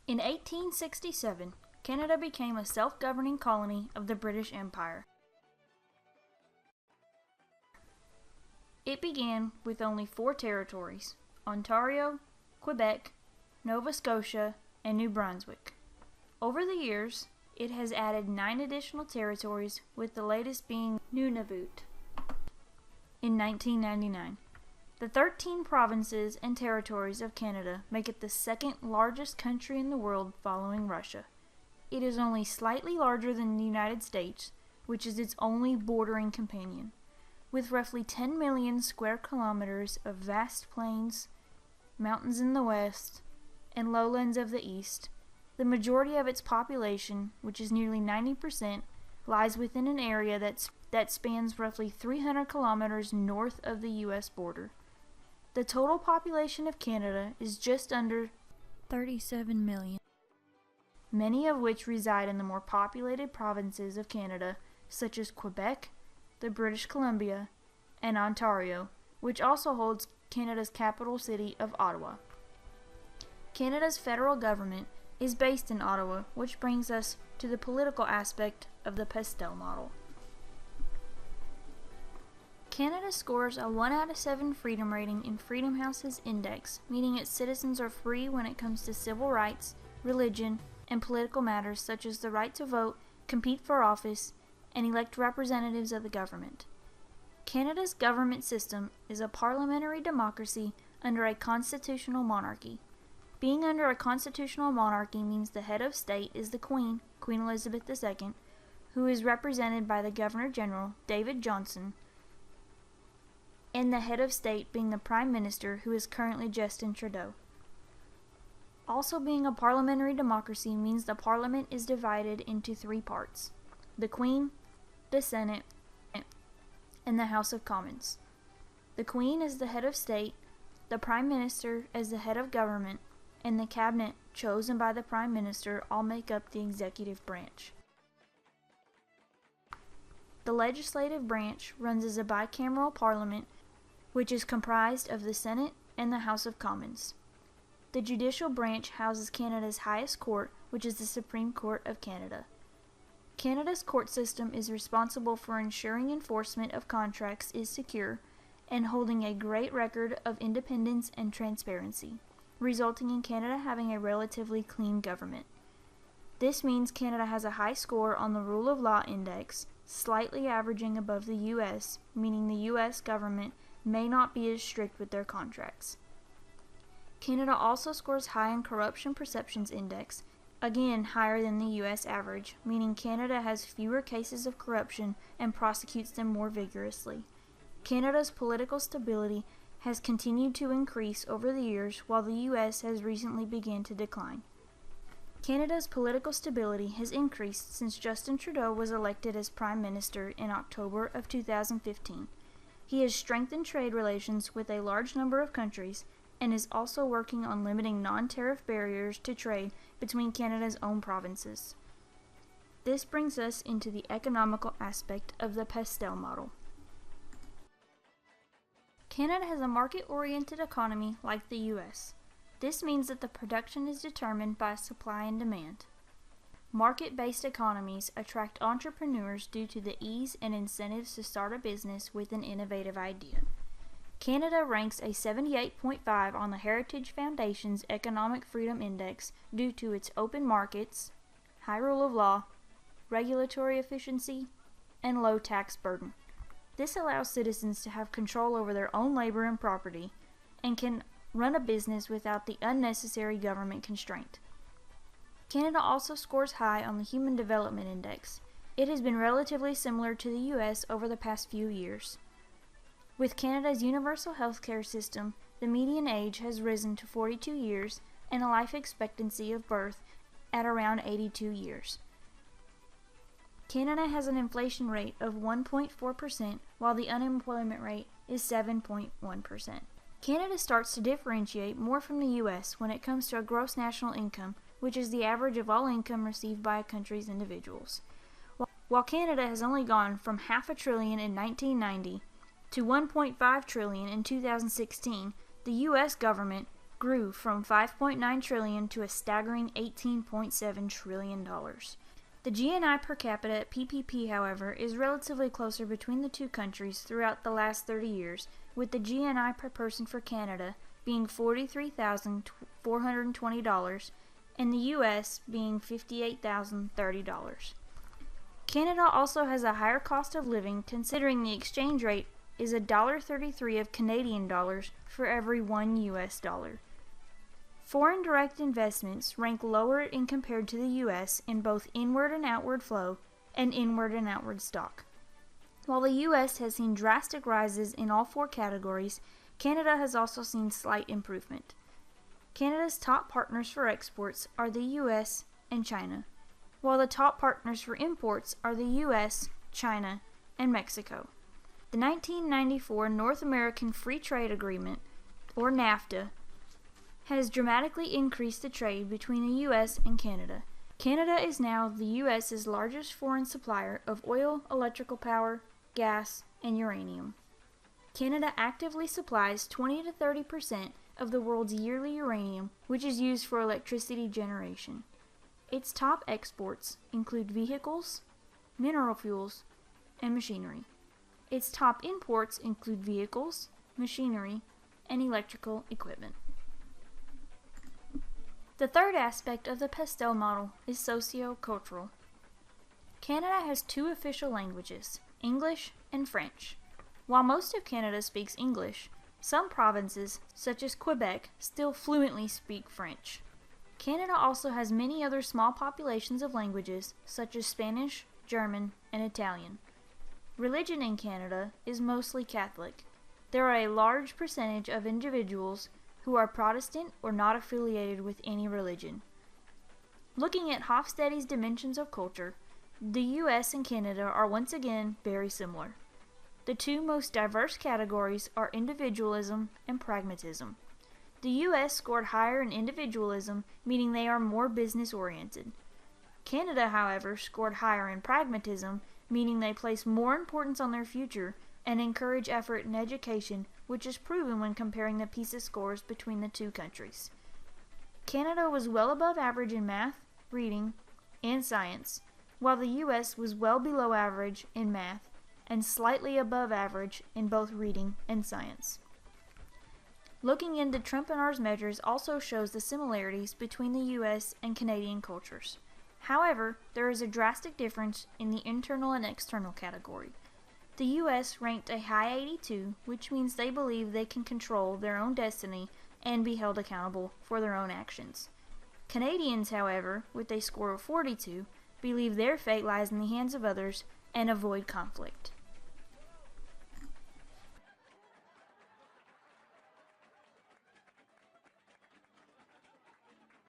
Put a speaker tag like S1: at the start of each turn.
S1: In 1867, Canada became a self-governing colony of the British Empire. It began with only 4 territories: Ontario, Quebec, Nova Scotia, and New Brunswick. Over the years, it has added 9 additional territories, with the latest being Nunavut in 1999. The 13 provinces and territories of Canada make it the second largest country in the world following Russia. It is only slightly larger than the United States, which is its only bordering companion. With roughly 10 million square kilometers of vast plains, mountains in the west, and lowlands of the east, the majority of its population, which is nearly 90%, lies within an area that spans roughly 300 kilometers north of the U.S. border. The total population of Canada is just under 37 million, many of which reside in the more populated provinces of Canada, such as Quebec, the British Columbia, and Ontario, which also holds Canada's capital city of Ottawa. Canada's federal government is based in Ottawa, which brings us to the political aspect of the Pastel model. Canada scores a 1 out of 7 freedom rating in Freedom House's index, meaning its citizens are free when it comes to civil rights, religion, and political matters such as the right to vote, compete for office, and elect representatives of the government. Canada's government system is a parliamentary democracy under a constitutional monarchy. Being under a constitutional monarchy means the head of state is the Queen, Queen Elizabeth II, who is represented by the Governor-General, David Johnston, and the head of state being the Prime Minister, who is currently Justin Trudeau. Also, being a parliamentary democracy means the Parliament is divided into 3 parts: the Queen, the Senate, and the House of Commons. The Queen is the head of state, the Prime Minister is the head of government, and the Cabinet, chosen by the Prime Minister, all make up the executive branch. The legislative branch runs as a bicameral parliament, which is comprised of the Senate and the House of Commons. The judicial branch houses Canada's highest court, which is the Supreme Court of Canada. Canada's court system is responsible for ensuring enforcement of contracts is secure and holding a great record of independence and transparency, resulting in Canada having a relatively clean government. This means Canada has a high score on the Rule of Law Index, slightly averaging above the U.S., meaning the U.S. government may not be as strict with their contracts. Canada also scores high on Corruption Perceptions Index, again higher than the U.S. average, meaning Canada has fewer cases of corruption and prosecutes them more vigorously. Canada's political stability has continued to increase over the years, while the U.S. has recently begun to decline. Canada's political stability has increased since Justin Trudeau was elected as Prime Minister in October of 2015. He has strengthened trade relations with a large number of countries and is also working on limiting non-tariff barriers to trade between Canada's own provinces. This brings us into the economical aspect of the Pastel model. Canada has a market-oriented economy like the U.S. This means that the production is determined by supply and demand. Market-based economies attract entrepreneurs due to the ease and incentives to start a business with an innovative idea. Canada ranks a 78.5 on the Heritage Foundation's Economic Freedom Index due to its open markets, high rule of law, regulatory efficiency, and low tax burden. This allows citizens to have control over their own labor and property, and can run a business without the unnecessary government constraint. Canada also scores high on the Human Development Index. It has been relatively similar to the U.S. over the past few years. With Canada's universal healthcare system, the median age has risen to 42 years and a life expectancy of birth at around 82 years. Canada has an inflation rate of 1.4%, while the unemployment rate is 7.1%. Canada starts to differentiate more from the U.S. when it comes to a gross national income, which is the average of all income received by a country's individuals. While Canada has only gone from $500 billion in 1990 to $1.5 trillion in 2016, the U.S. government grew from $5.9 trillion to a staggering $18.7 trillion. The GNI per capita at PPP, however, is relatively closer between the two countries throughout the last 30 years, with the GNI per person for Canada being $43,420 and the U.S. being $58,030. Canada also has a higher cost of living, considering the exchange rate is $1.33 of Canadian dollars for every $1 US dollar. Foreign direct investments rank lower in compared to the U.S. in both inward and outward flow and inward and outward stock. While the U.S. has seen drastic rises in all four categories, Canada has also seen slight improvement. Canada's top partners for exports are the U.S. and China, while the top partners for imports are the U.S., China, and Mexico. The 1994 North American Free Trade Agreement, or NAFTA, has dramatically increased the trade between the U.S. and Canada. Canada is now the U.S.'s largest foreign supplier of oil, electrical power, gas, and uranium. Canada actively supplies 20 to 30% of the world's yearly uranium, which is used for electricity generation. Its top exports include vehicles, mineral fuels, and machinery. Its top imports include vehicles, machinery, and electrical equipment. The third aspect of the Pastel model is socio-cultural. Canada has two official languages, English and French. While most of Canada speaks English, some provinces, such as Quebec, still fluently speak French. Canada also has many other small populations of languages, such as Spanish, German, and Italian. Religion in Canada is mostly Catholic. There are a large percentage of individuals who are Protestant or not affiliated with any religion. Looking at Hofstede's dimensions of culture, the U.S. and Canada are once again very similar. The two most diverse categories are individualism and pragmatism. The U.S. scored higher in individualism, meaning they are more business-oriented. Canada, however, scored higher in pragmatism, meaning they place more importance on their future and encourage effort in education, which is proven when comparing the PISA scores between the two countries. Canada was well above average in math, reading, and science, while the U.S. was well below average in math and slightly above average in both reading and science. Looking into Trumpenar's measures also shows the similarities between the U.S. and Canadian cultures. However, there is a drastic difference in the internal and external category. The U.S. ranked a high 82, which means they believe they can control their own destiny and be held accountable for their own actions. Canadians, however, with a score of 42, believe their fate lies in the hands of others and avoid conflict.